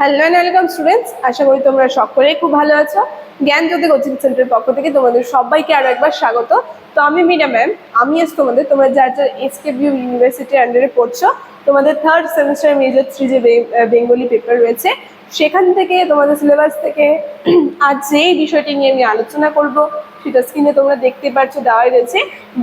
Hello and welcome students, আশা করি তোমরা সকলেই খুব ভালো আছো। জ্ঞানজ্যোতি কোচিং সেন্টারের পক্ষ থেকে তোমাদের সবাইকে আরো একবার স্বাগত। তো আমি মিনা ম্যাম, আমি আজ তোমাদের তোমরা যার যার এসকেবিউ ইউনিভার্সিটির আন্ডারে পড়ছো, তোমাদের থার্ড সেমিস্টার মেজর 3 যে বেঙ্গলি পেপার রয়েছে, সেখান থেকে তোমাদের সিলেবাস থেকে আজ যেই বিষয়টি নিয়ে আমি আলোচনা করব সেটা স্ক্রিনে তোমরা দেখতে পাচ্ছ দেওয়াই রয়েছে,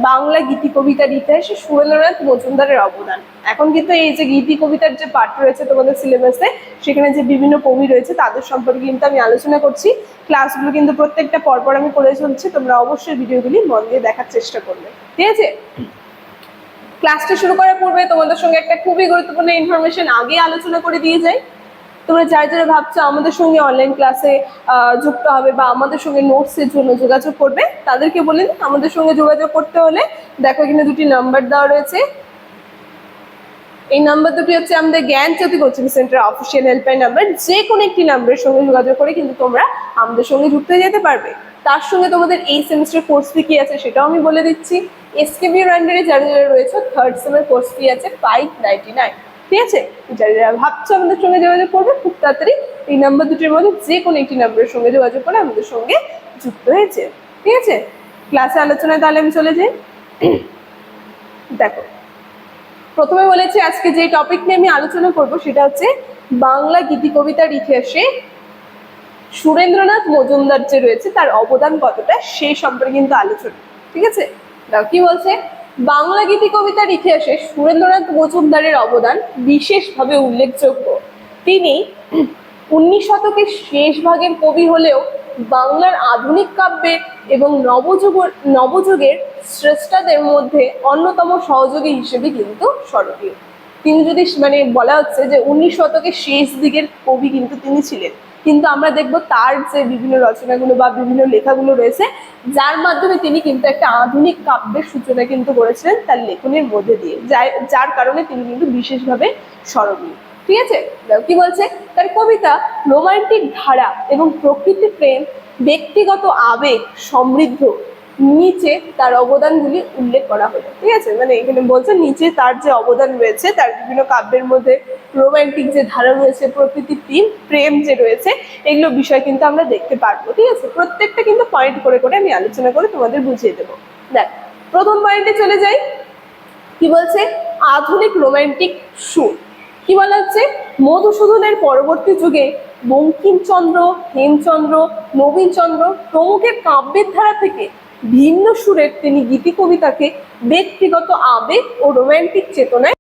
বাংলা গীতি কবিতার ইতিহাসে সুরেন্দ্রনাথ মজুমদারের অবদান। এখন কিন্তু এই যে গীতি কবিতার যে পাঠ রয়েছে তোমাদের সিলেবাসে, সেখানে যে বিভিন্ন কবি রয়েছে তাদের সম্পর্কে কিন্তু আমি আলোচনা করছি। ক্লাসগুলো কিন্তু প্রত্যেকটা পরপর আমি করে চলছি, তোমরা অবশ্যই ভিডিওগুলি মন দিয়ে দেখার চেষ্টা করবে, ঠিক আছে? ক্লাসটা শুরু করার পূর্বে তোমাদের সঙ্গে একটা খুবই গুরুত্বপূর্ণ ইনফরমেশন আগে আলোচনা করে দিয়ে যাই। তোমরা যারা যারা ভাবছো আমাদের সঙ্গে অনলাইন ক্লাসে যুক্ত হবে বা আমাদের সঙ্গে নোটসের জন্য যোগাযোগ করবে, তাদেরকে বলে দিন আমাদের সঙ্গে যোগাযোগ করতে হলে দেখো এখানে দুটি নাম্বার দেওয়া রয়েছে। এই নাম্বার দুটি হচ্ছে আমাদের Gyanjyoti coaching centre official helpline number. যে কোনো একটি নাম্বারের সঙ্গে যোগাযোগ করে কিন্তু তোমরা আমাদের সঙ্গে যুক্ত হয়ে যেতে পারবে। তার সঙ্গে তোমাদের এই সেমিস্টার কোর্স ফি কি আছে সেটাও আমি বলে দিচ্ছি। এসকেবিউর আন্ডারে যারা যারা রয়েছে থার্ড সেমের কোর্স ফি আছে 599, ঠিক আছে? যারা যারা ভাবছো আমাদের সঙ্গে যোগাযোগ করবে খুব তাড়াতাড়ি এই নাম্বার দুটির মধ্যে যে কোনো একটি নাম্বারের সঙ্গে যোগাযোগ করে আমাদের সঙ্গে যুক্ত হয়েছে, ঠিক আছে? ক্লাসে আলোচনায় তাহলে আমি চলে যাই। দেখো, প্রথমে বলেছি আজকে যে টপিক নিয়ে আমি আলোচনা করব সেটা হচ্ছে বাংলা গীতি কবিতার ইতিহাসে সুরেন্দ্রনাথ মজুমদার যে রয়েছে তার অবদান কতটা সেই সম্পর্কে কিন্তু আলোচনা, ঠিক আছে? দাও কি বলছে, বাংলা গীতি কবিতার ইতিহাসে সুরেন্দ্রনাথ মজুমদারের অবদান বিশেষভাবে উল্লেখযোগ্য। তিনি 19 শতকের শেষ ভাগের কবি হলেও বাংলার আধুনিক কাব্যের এবং নবযুগের স্রষ্টাদের মধ্যে অন্যতম সহযোগী হিসেবে কিন্তু স্মরণীয়। তিনি যদি বলা হচ্ছে যে 19 শতকের শেষ দিকের কবি কিন্তু তিনি ছিলেন, কিন্তু আমরা দেখব তার যে বিভিন্ন রচনাগুলো বা বিভিন্ন লেখাগুলো রয়েছে যার মাধ্যমে তিনি কিন্তু একটা আধুনিক কাব্যের সূচনা কিন্তু করেছিলেন তার লেখনের মধ্যে দিয়ে, যার কারণে তিনি কিন্তু বিশেষভাবে স্মরণীয়, ঠিক আছে? কি বলছে, তার কবিতা রোমান্টিক ধারা এবং প্রকৃতি প্রেম, ব্যক্তিগত আবেগ সমৃদ্ধ। নিচে তার অবদানগুলি উল্লেখ করা হলো, ঠিক আছে? এখানে বলছে নিচে তার যে অবদান রয়েছে তার বিভিন্ন কাব্যের মধ্যে রোমান্টিক যে ধারা রয়েছে, প্রকৃতি প্রেম যে রয়েছে, এগুলো বিষয় কিন্তু আমরা দেখতে পারবো, ঠিক আছে? প্রত্যেকটা কিন্তু পয়েন্ট করে করে আমি আলোচনা করে তোমাদের বুঝিয়ে দেবো। দেখ, প্রথম পয়েন্টে চলে যাই। কি বলছে, আধুনিক রোমান্টিক সুর। কি বলা হচ্ছে, মধুসূদনের পরবর্তী যুগে বঙ্কিমচন্দ্র, হেমচন্দ্র, নবীনচন্দ্র প্রমুখের কাব্যের ধারা থেকে ভিন্ন সুরের তিনি গীতি কবিতাকে ব্যক্তিগত আবেগ ও রোমান্টিক চেতনায়